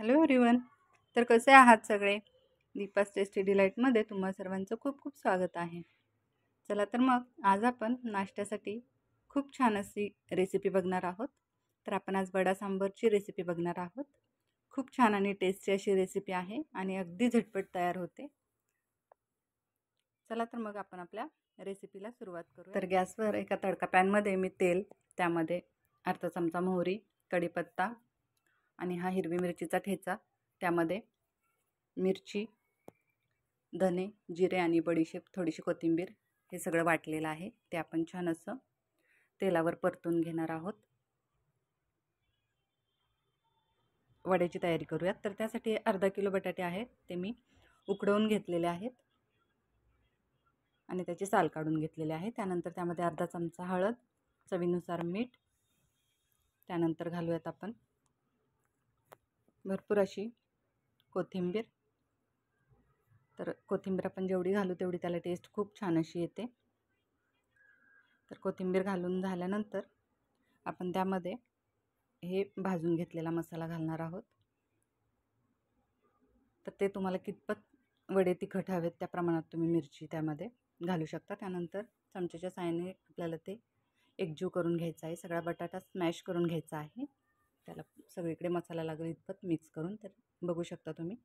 Hello everyone. तर कसे आहात सगळे? दीपास टेस्टी डिलाईटमध्ये तुम्हा सर्वांचं खूप खूप स्वागत आहे. चला तर मग आज आपण नाश्त्यासाठी खूप छान अशी रेसिपी बघणार आहोत. तर आपण आज वडा सांबरची रेसिपी बघणार आहोत. खूप छान आणि टेस्टी अशी रेसिपी आहे आणि अगदी झटपट तयार होते. चला तर मग आपण आपल्या रेसिपीला सुरुवात करू. तर गॅसवर एका तडका पॅनमध्ये मी तेल, त्यामध्ये अर्धा चमचा मोहरी, कढीपत्ता आणि हा हिरवी मिरचीचा ठेचा, त्यामध्ये मिरची, धने, जिरे आणि बडीशेप, थोडीशी कोथिंबीर हे सगळं वाटलेलं आहे. ते आपण छान असं तेलावर परतून घेणार आहोत. वड्याची तयारी करूयात. तर त्यासाठी अर्धा किलो बटाटे आहेत, ते मी उकडवून घेतलेले आहेत आणि त्याची साल काढून घेतलेली आहे. त्यानंतर त्यामध्ये अर्धा चमचा हळद, चवीनुसार मीठ, त्यानंतर घालूयात आपण भरपूर अशी कोथिंबीर. तर कोथिंबीर आपण जेवढी घालू तेवढी त्याला टेस्ट खूप छान अशी येते. तर कोथिंबीर घालून झाल्यानंतर आपण त्यामध्ये हे भाजून घेतलेला मसाला घालणार आहोत. तर ते तुम्हाला कितपत वडे तिखट हवेत त्या प्रमाणात तुम्ही मिरची त्यामध्ये घालू शकता. त्यानंतर चमच्याच्या साहाय्याने आपल्याला ते एकजीव करून घ्यायचा आहे. सगळा बटाटा स्मॅश करून घ्यायचा आहे, त्याला सगळीकडे मसाला लागेल इतपत मिक्स करून. तर बघू शकता तुम्ही,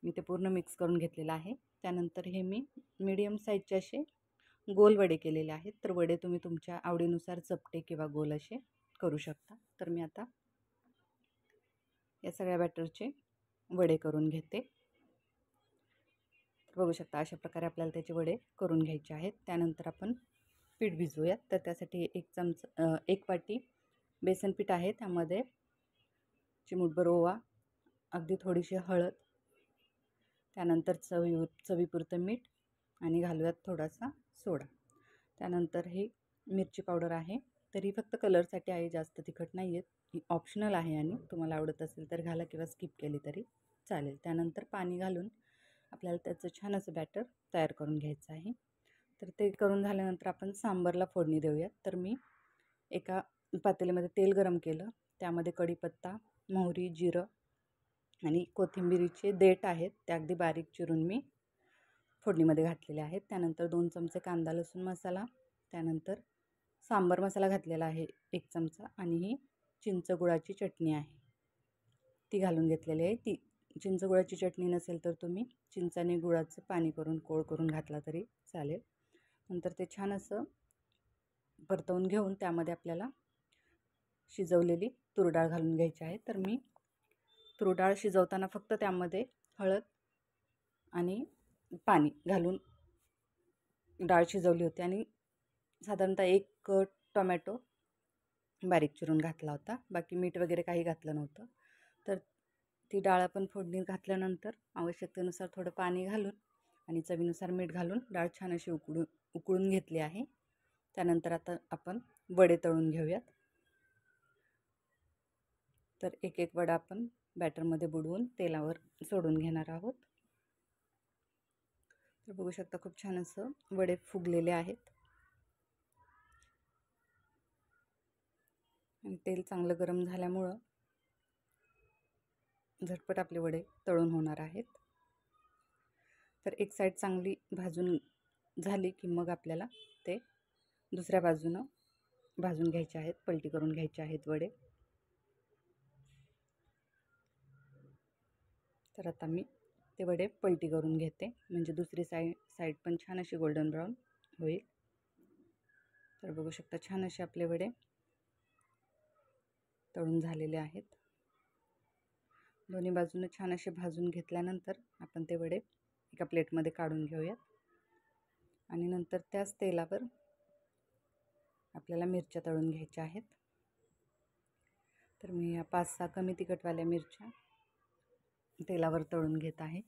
मी ते पूर्ण मिक्स करून घेतलेलं आहे. त्यानंतर हे मी मीडियम साईजचे असे गोल वडे केलेले आहेत. तर वडे तुम्ही तुमच्या आवडीनुसार चपटे किंवा गोल असे करू शकता. तर मी आता या सगळ्या बॅटरचे वडे करून घेते. बघू शकता अशा प्रकारे आपल्याला त्याचे वडे करून घ्यायचे आहेत. त्यानंतर आपण पीठ भिजवूयात. तर त्यासाठी एक वाटी बेसन पीठ आहे, त्यामध्ये चिमूटभर ओवा, अगदी थोडीशी हळद, त्यानंतर चवीपुरतं मीठ आणि घालूयात थोडासा सोडा. त्यानंतर ही मिरची पावडर आहे, तर ही फक्त कलरसाठी आहे, जास्त तिखट नाही आहेत. ही ऑप्शनल आहे आणि तुम्हाला आवडत असेल तर घाला किंवा स्किप केली तरी चालेल. त्यानंतर पाणी घालून आपल्याला त्याचं छान असं बॅटर तयार करून घ्यायचं आहे. तर ते करून झाल्यानंतर आपण सांबरला फोडणी देऊयात. तर मी एका पातेल्यामध्ये तेल गरम केलं, त्यामध्ये कढीपत्ता, मोहरी, जिरं आणि कोथिंबीरीचे देठ आहेत, ते अगदी बारीक चिरून मी फोडणीमध्ये घातलेले आहेत. त्यानंतर 2 चमचे कांदा लसूण मसाला, त्यानंतर सांबर मसाला घातलेला आहे 1 चमचा आणि ही चिंच गुळाची चटणी आहे, ती घालून घेतलेली आहे. ती चिंच गुळाची चटणी नसेल तर तुम्ही चिंच आणि गुळाचं पाणी करून कोळ करून घातला तरी चालेल. नंतर ते छान असं परतवून घेऊन त्यामध्ये आपल्याला शिजवलेली तूर डाळ घालून घ्यायची आहे. तर मी तूर डाळ शिजवताना फक्त त्यामध्ये हळद आणि पाणी घालून डाळ शिजवली होती आणि साधारणतः 1 टोमॅटो बारीक चिरून घातला होता. बाकी मीठ वगैरे काही घातलं नव्हतं. तर ती डाळ आपण फोडणीत घातल्यानंतर आवश्यकतेनुसार थोडं पाणी घालून आणि चवीनुसार मीठ घालून डाळ छान अशी उकळून घेतली आहे. त्यानंतर आता आपण वडे तळून घेऊयात. तर एक एक वडा आपण बॅटरमध्ये बुडवून तेलावर सोडून घेणार आहोत. तर बघू शकता खूप छान असं वडे फुगलेले आहेत आणि तेल चांगलं गरम झाल्यामुळं झटपट आपले वडे तळून होणार आहेत. तर एक साईड चांगली भाजून झाली की मग आपल्याला ते दुसऱ्या बाजूनं भाजून घ्यायचे आहेत, पलटी करून घ्यायचे आहेत वडे. तर आता मी ते वडे पलटी करून घेते, म्हणजे दुसरी साईड पण छान अशी गोल्डन ब्राऊन होईल. तर बघू शकता छान असे आपले वडे तळून झालेले आहेत. दोन्ही बाजूने छान असे भाजून घेतल्यानंतर आपण ते वडे एका प्लेटमध्ये काढून घेऊयात आणि नंतर त्याच तेलावर आपल्याला मिरच्या तळून घ्यायच्या आहेत. तर मी या 5-6 कमी तिखटवाल्या मिरच्या तेलावर तळून घेत आहे.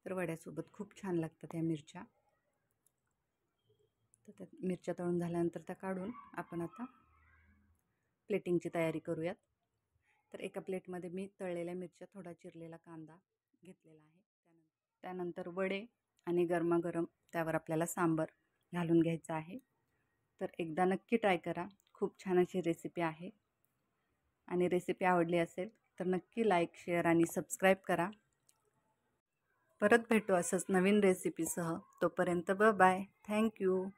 तर वड्यासोबत खूप छान लागतात या मिरच्या. तर त्या मिरच्या तळून झाल्यानंतर त्या काढून आपण आता प्लेटिंगची तयारी करूयात. तर एका प्लेटमध्ये मी तळलेल्या मिरच्या, थोडा चिरलेला कांदा घेतलेला आहे. त्यानंतर वडे आणि गरमागरम त्यावर आपल्याला सांबर घालून घ्यायचं आहे. तर एकदा नक्की ट्राय करा, खूप छान अशी रेसिपी आहे आणि रेसिपी आवडली असेल तर नक्की लाईक, शेअर आणि सबस्क्राईब करा. परत भेटू असंच नवीन रेसिपीसह. तोपर्यंत बाय. थँक्यू.